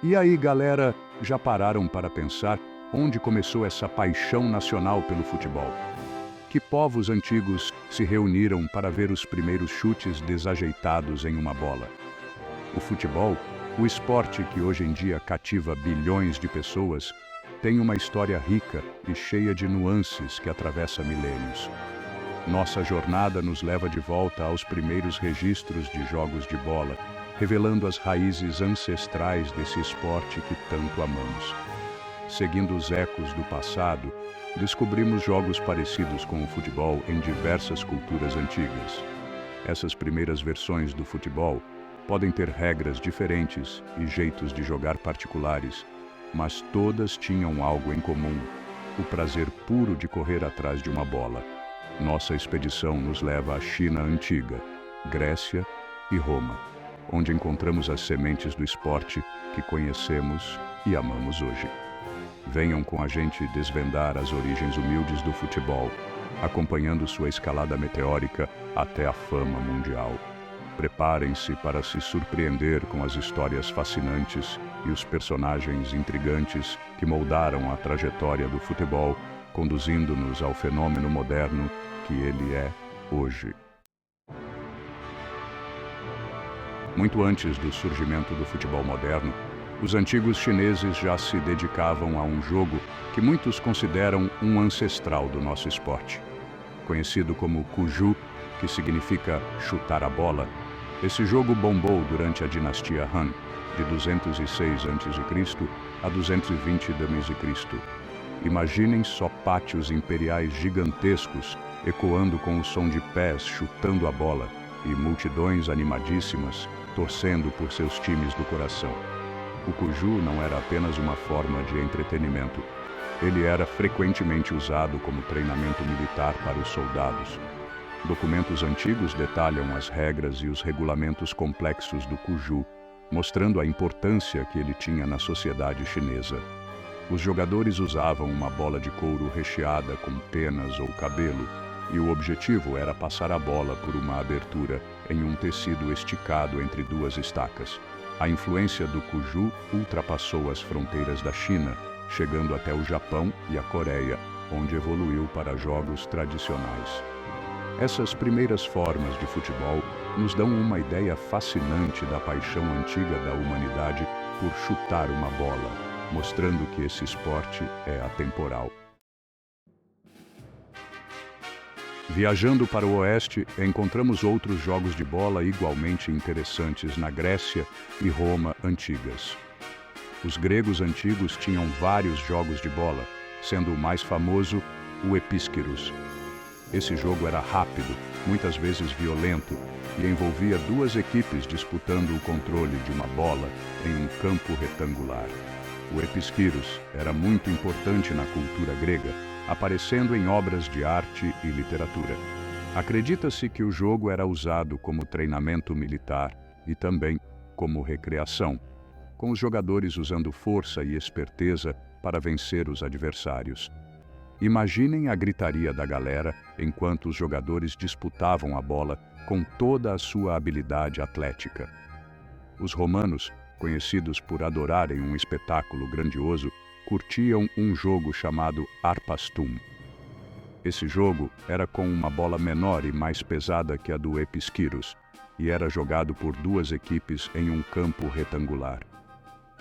E aí, galera, já pararam para pensar onde começou essa paixão nacional pelo futebol? Que povos antigos se reuniram para ver os primeiros chutes desajeitados em uma bola? O futebol, o esporte que hoje em dia cativa bilhões de pessoas, tem uma história rica e cheia de nuances que atravessa milênios. Nossa jornada nos leva de volta aos primeiros registros de jogos de bola, revelando as raízes ancestrais desse esporte que tanto amamos. Seguindo os ecos do passado, descobrimos jogos parecidos com o futebol em diversas culturas antigas. Essas primeiras versões do futebol podem ter regras diferentes e jeitos de jogar particulares, mas todas tinham algo em comum: o prazer puro de correr atrás de uma bola. Nossa expedição nos leva à China antiga, Grécia e Roma, onde encontramos as sementes do esporte que conhecemos e amamos hoje. Venham com a gente desvendar as origens humildes do futebol, acompanhando sua escalada meteórica até a fama mundial. Preparem-se para se surpreender com as histórias fascinantes e os personagens intrigantes que moldaram a trajetória do futebol, conduzindo-nos ao fenômeno moderno que ele é hoje. Muito antes do surgimento do futebol moderno, os antigos chineses já se dedicavam a um jogo que muitos consideram um ancestral do nosso esporte. Conhecido como Cuju, que significa chutar a bola, esse jogo bombou durante a dinastia Han, de 206 a.C. a 220 d.C. Imaginem só pátios imperiais gigantescos, ecoando com o som de pés chutando a bola, e multidões animadíssimas, torcendo por seus times do coração. O Cuju não era apenas uma forma de entretenimento. Ele era frequentemente usado como treinamento militar para os soldados. Documentos antigos detalham as regras e os regulamentos complexos do Cuju, mostrando a importância que ele tinha na sociedade chinesa. Os jogadores usavam uma bola de couro recheada com penas ou cabelo, e o objetivo era passar a bola por uma abertura em um tecido esticado entre duas estacas. A influência do Cuju ultrapassou as fronteiras da China, chegando até o Japão e a Coreia, onde evoluiu para jogos tradicionais. Essas primeiras formas de futebol nos dão uma ideia fascinante da paixão antiga da humanidade por chutar uma bola, mostrando que esse esporte é atemporal. Viajando para o oeste, encontramos outros jogos de bola igualmente interessantes na Grécia e Roma antigas. Os gregos antigos tinham vários jogos de bola, sendo o mais famoso o Epísqueros. Esse jogo era rápido, muitas vezes violento, e envolvia duas equipes disputando o controle de uma bola em um campo retangular. O Epísqueros era muito importante na cultura grega, aparecendo em obras de arte e literatura. Acredita-se que o jogo era usado como treinamento militar e também como recreação, com os jogadores usando força e esperteza para vencer os adversários. Imaginem a gritaria da galera enquanto os jogadores disputavam a bola com toda a sua habilidade atlética. Os romanos, conhecidos por adorarem um espetáculo grandioso, curtiam um jogo chamado Arpastum. Esse jogo era com uma bola menor e mais pesada que a do Epísqueros, e era jogado por duas equipes em um campo retangular.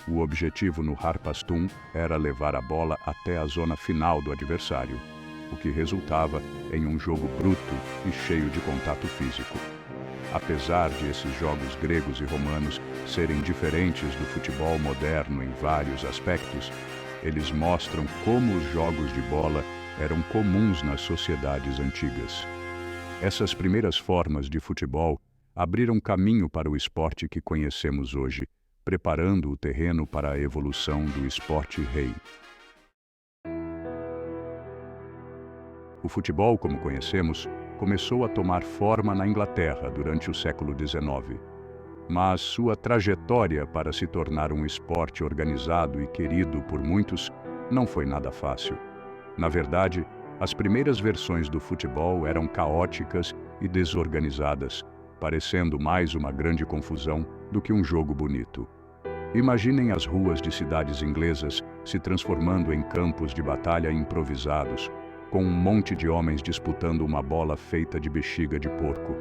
O objetivo no Harpastum era levar a bola até a zona final do adversário, o que resultava em um jogo bruto e cheio de contato físico. Apesar de esses jogos gregos e romanos serem diferentes do futebol moderno em vários aspectos, eles mostram como os jogos de bola eram comuns nas sociedades antigas. Essas primeiras formas de futebol abriram caminho para o esporte que conhecemos hoje, preparando o terreno para a evolução do esporte rei. O futebol, como conhecemos, começou a tomar forma na Inglaterra durante o século XIX. Mas sua trajetória para se tornar um esporte organizado e querido por muitos não foi nada fácil. Na verdade, as primeiras versões do futebol eram caóticas e desorganizadas, parecendo mais uma grande confusão do que um jogo bonito. Imaginem as ruas de cidades inglesas se transformando em campos de batalha improvisados, com um monte de homens disputando uma bola feita de bexiga de porco.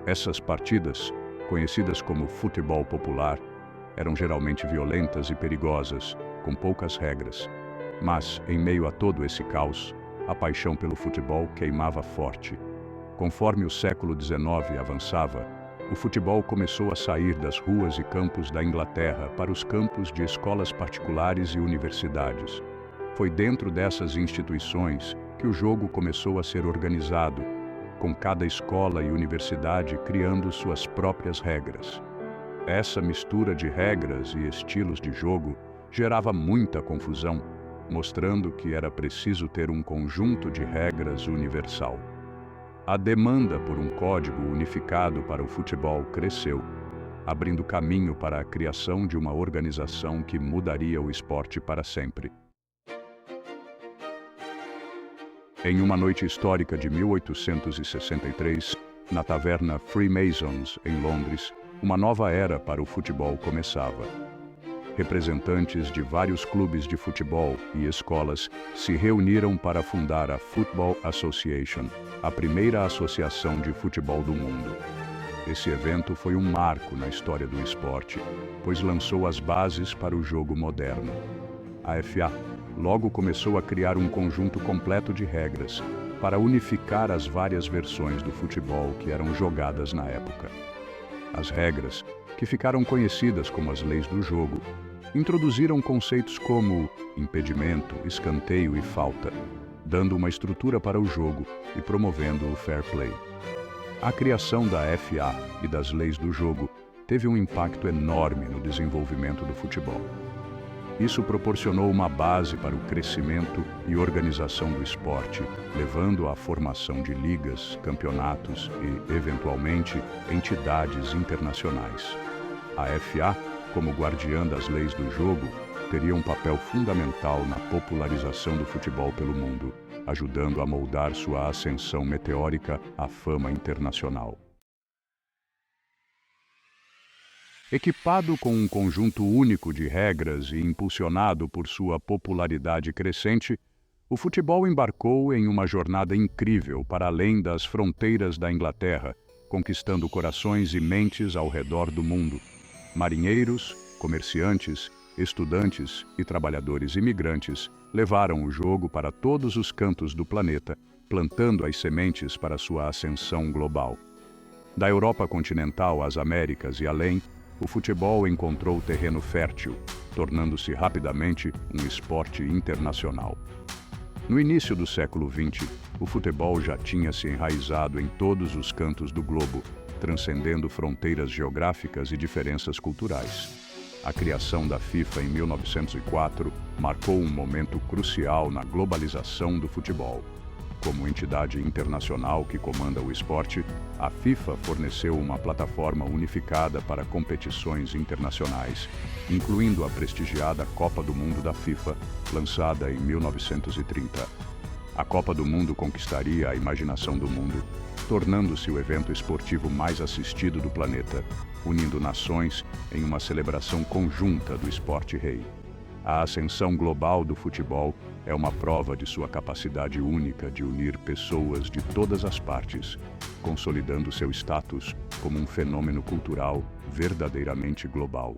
Essas partidas, conhecidas como futebol popular, eram geralmente violentas e perigosas, com poucas regras. Mas, em meio a todo esse caos, a paixão pelo futebol queimava forte. Conforme o século XIX avançava, o futebol começou a sair das ruas e campos da Inglaterra para os campos de escolas particulares e universidades. Foi dentro dessas instituições que o jogo começou a ser organizado, com cada escola e universidade criando suas próprias regras. Essa mistura de regras e estilos de jogo gerava muita confusão, mostrando que era preciso ter um conjunto de regras universal. A demanda por um código unificado para o futebol cresceu, abrindo caminho para a criação de uma organização que mudaria o esporte para sempre. Em uma noite histórica de 1863, na taverna Freemasons, em Londres, uma nova era para o futebol começava. Representantes de vários clubes de futebol e escolas se reuniram para fundar a Football Association, a primeira associação de futebol do mundo. Esse evento foi um marco na história do esporte, pois lançou as bases para o jogo moderno. A FA logo começou a criar um conjunto completo de regras para unificar as várias versões do futebol que eram jogadas na época. As regras, que ficaram conhecidas como as leis do jogo, introduziram conceitos como impedimento, escanteio e falta, dando uma estrutura para o jogo e promovendo o fair play. A criação da FA e das leis do jogo teve um impacto enorme no desenvolvimento do futebol. Isso proporcionou uma base para o crescimento e organização do esporte, levando à formação de ligas, campeonatos e, eventualmente, entidades internacionais. A FA, como guardiã das leis do jogo, teria um papel fundamental na popularização do futebol pelo mundo, ajudando a moldar sua ascensão meteórica à fama internacional. Equipado com um conjunto único de regras e impulsionado por sua popularidade crescente, o futebol embarcou em uma jornada incrível para além das fronteiras da Inglaterra, conquistando corações e mentes ao redor do mundo. Marinheiros, comerciantes, estudantes e trabalhadores imigrantes levaram o jogo para todos os cantos do planeta, plantando as sementes para sua ascensão global. Da Europa continental às Américas e além, o futebol encontrou terreno fértil, tornando-se rapidamente um esporte internacional. No início do século XX, o futebol já tinha se enraizado em todos os cantos do globo, transcendendo fronteiras geográficas e diferenças culturais. A criação da FIFA em 1904 marcou um momento crucial na globalização do futebol. Como entidade internacional que comanda o esporte, a FIFA forneceu uma plataforma unificada para competições internacionais, incluindo a prestigiada Copa do Mundo da FIFA, lançada em 1930. A Copa do Mundo conquistaria a imaginação do mundo, tornando-se o evento esportivo mais assistido do planeta, unindo nações em uma celebração conjunta do esporte rei. A ascensão global do futebol é uma prova de sua capacidade única de unir pessoas de todas as partes, consolidando seu status como um fenômeno cultural verdadeiramente global.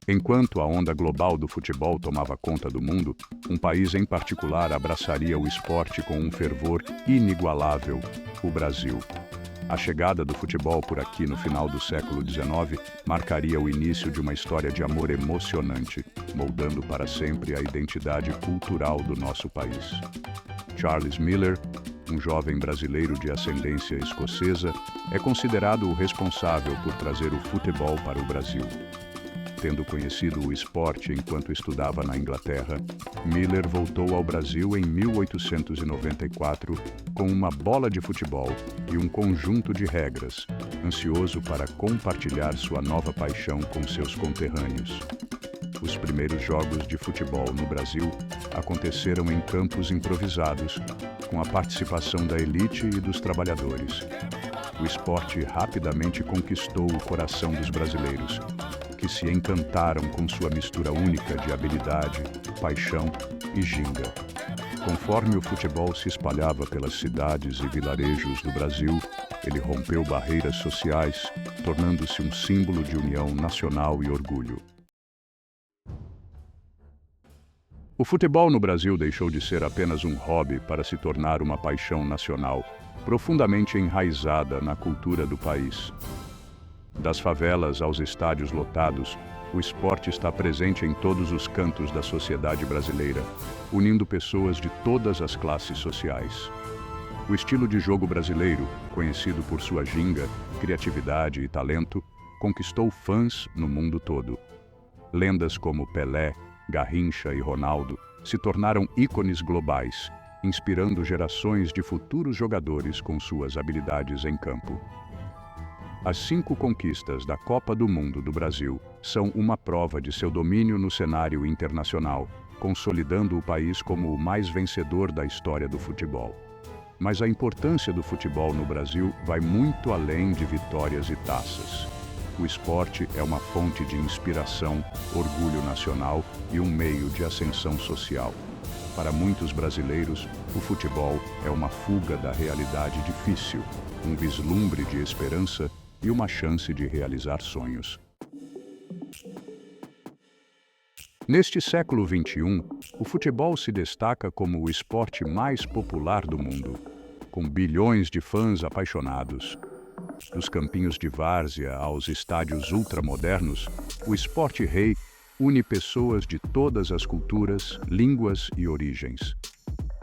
Enquanto a onda global do futebol tomava conta do mundo, um país em particular abraçaria o esporte com um fervor inigualável: o Brasil. A chegada do futebol por aqui no final do século XIX marcaria o início de uma história de amor emocionante, moldando para sempre a identidade cultural do nosso país. Charles Miller, um jovem brasileiro de ascendência escocesa, é considerado o responsável por trazer o futebol para o Brasil. Tendo conhecido o esporte enquanto estudava na Inglaterra, Miller voltou ao Brasil em 1894 com uma bola de futebol e um conjunto de regras, ansioso para compartilhar sua nova paixão com seus conterrâneos. Os primeiros jogos de futebol no Brasil aconteceram em campos improvisados, com a participação da elite e dos trabalhadores. o esporte rapidamente conquistou o coração dos brasileiros, que se encantaram com sua mistura única de habilidade, paixão e ginga. Conforme o futebol se espalhava pelas cidades e vilarejos do Brasil, ele rompeu barreiras sociais, tornando-se um símbolo de união nacional e orgulho. O futebol no Brasil deixou de ser apenas um hobby para se tornar uma paixão nacional, profundamente enraizada na cultura do país. Das favelas aos estádios lotados, o esporte está presente em todos os cantos da sociedade brasileira, unindo pessoas de todas as classes sociais. O estilo de jogo brasileiro, conhecido por sua ginga, criatividade e talento, conquistou fãs no mundo todo. Lendas como Pelé, Garrincha e Ronaldo se tornaram ícones globais, inspirando gerações de futuros jogadores com suas habilidades em campo. As 5 conquistas da Copa do Mundo do Brasil são uma prova de seu domínio no cenário internacional, consolidando o país como o mais vencedor da história do futebol. Mas a importância do futebol no Brasil vai muito além de vitórias e taças. O esporte é uma fonte de inspiração, orgulho nacional e um meio de ascensão social. Para muitos brasileiros, o futebol é uma fuga da realidade difícil, um vislumbre de esperança e uma chance de realizar sonhos. Neste século XXI, o futebol se destaca como o esporte mais popular do mundo, com bilhões de fãs apaixonados. Dos campinhos de várzea aos estádios ultramodernos, o esporte rei une pessoas de todas as culturas, línguas e origens.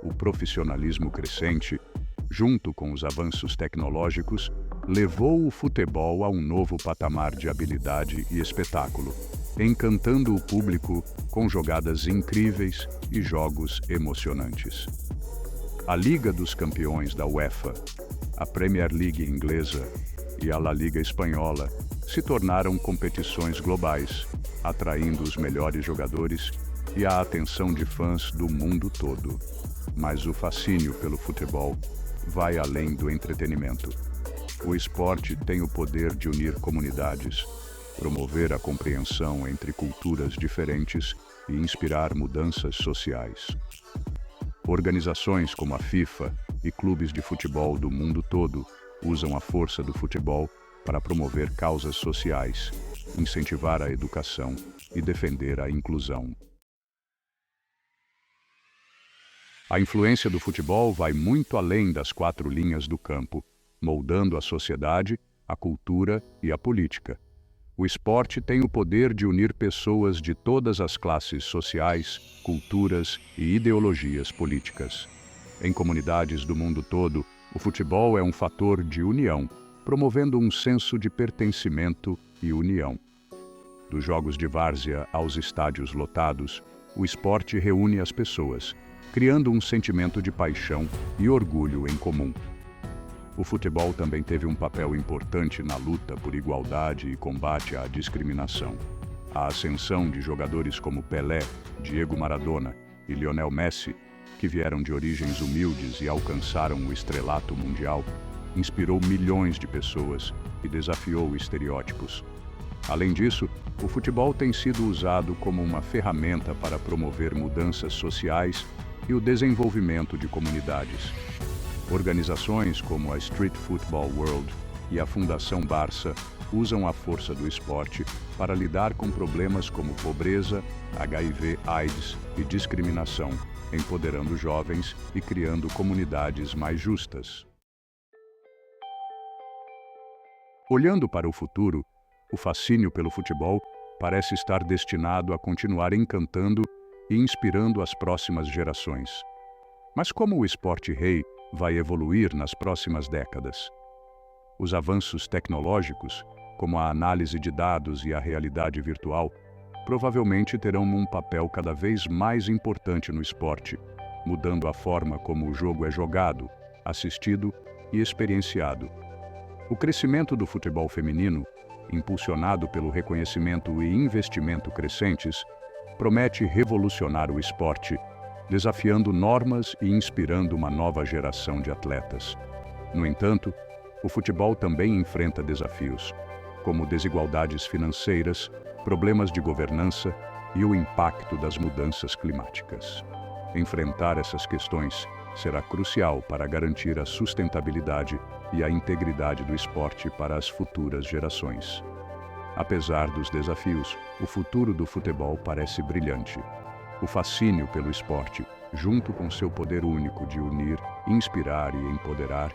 O profissionalismo crescente, junto com os avanços tecnológicos, levou o futebol a um novo patamar de habilidade e espetáculo, encantando o público com jogadas incríveis e jogos emocionantes. A Liga dos Campeões da UEFA, a Premier League inglesa e a La Liga espanhola se tornaram competições globais, atraindo os melhores jogadores e a atenção de fãs do mundo todo. Mas o fascínio pelo futebol vai além do entretenimento. O esporte tem o poder de unir comunidades, promover a compreensão entre culturas diferentes e inspirar mudanças sociais. Organizações como a FIFA e clubes de futebol do mundo todo usam a força do futebol para promover causas sociais, incentivar a educação e defender a inclusão. A influência do futebol vai muito além das 4 linhas do campo, moldando a sociedade, a cultura e a política. O esporte tem o poder de unir pessoas de todas as classes sociais, culturas e ideologias políticas. Em comunidades do mundo todo, o futebol é um fator de união, promovendo um senso de pertencimento e união. Dos jogos de várzea aos estádios lotados, o esporte reúne as pessoas, criando um sentimento de paixão e orgulho em comum. O futebol também teve um papel importante na luta por igualdade e combate à discriminação. A ascensão de jogadores como Pelé, Diego Maradona e Lionel Messi, que vieram de origens humildes e alcançaram o estrelato mundial, inspirou milhões de pessoas e desafiou estereótipos. Além disso, o futebol tem sido usado como uma ferramenta para promover mudanças sociais e o desenvolvimento de comunidades. Organizações como a Street Football World e a Fundação Barça usam a força do esporte para lidar com problemas como pobreza, HIV/AIDS e discriminação, empoderando jovens e criando comunidades mais justas. Olhando para o futuro, o fascínio pelo futebol parece estar destinado a continuar encantando e inspirando as próximas gerações. Mas como o esporte rei vai evoluir nas próximas décadas? Os avanços tecnológicos, como a análise de dados e a realidade virtual, provavelmente terão um papel cada vez mais importante no esporte, mudando a forma como o jogo é jogado, assistido e experienciado. O crescimento do futebol feminino, impulsionado pelo reconhecimento e investimento crescentes, promete revolucionar o esporte, desafiando normas e inspirando uma nova geração de atletas. No entanto, O futebol também enfrenta desafios, como desigualdades financeiras, problemas de governança e o impacto das mudanças climáticas. Enfrentar essas questões será crucial para garantir a sustentabilidade e a integridade do esporte para as futuras gerações. Apesar dos desafios, o futuro do futebol parece brilhante. O fascínio pelo esporte, junto com seu poder único de unir, inspirar e empoderar,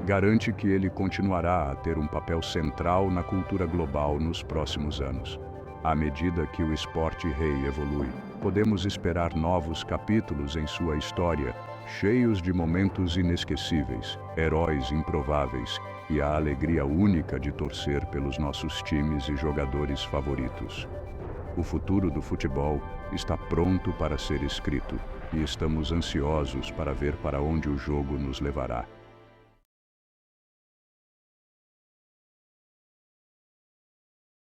garante que ele continuará a ter um papel central na cultura global nos próximos anos. À medida que o esporte rei evolui, podemos esperar novos capítulos em sua história, cheios de momentos inesquecíveis, heróis improváveis e a alegria única de torcer pelos nossos times e jogadores favoritos. O futuro do futebol está pronto para ser escrito e estamos ansiosos para ver para onde o jogo nos levará.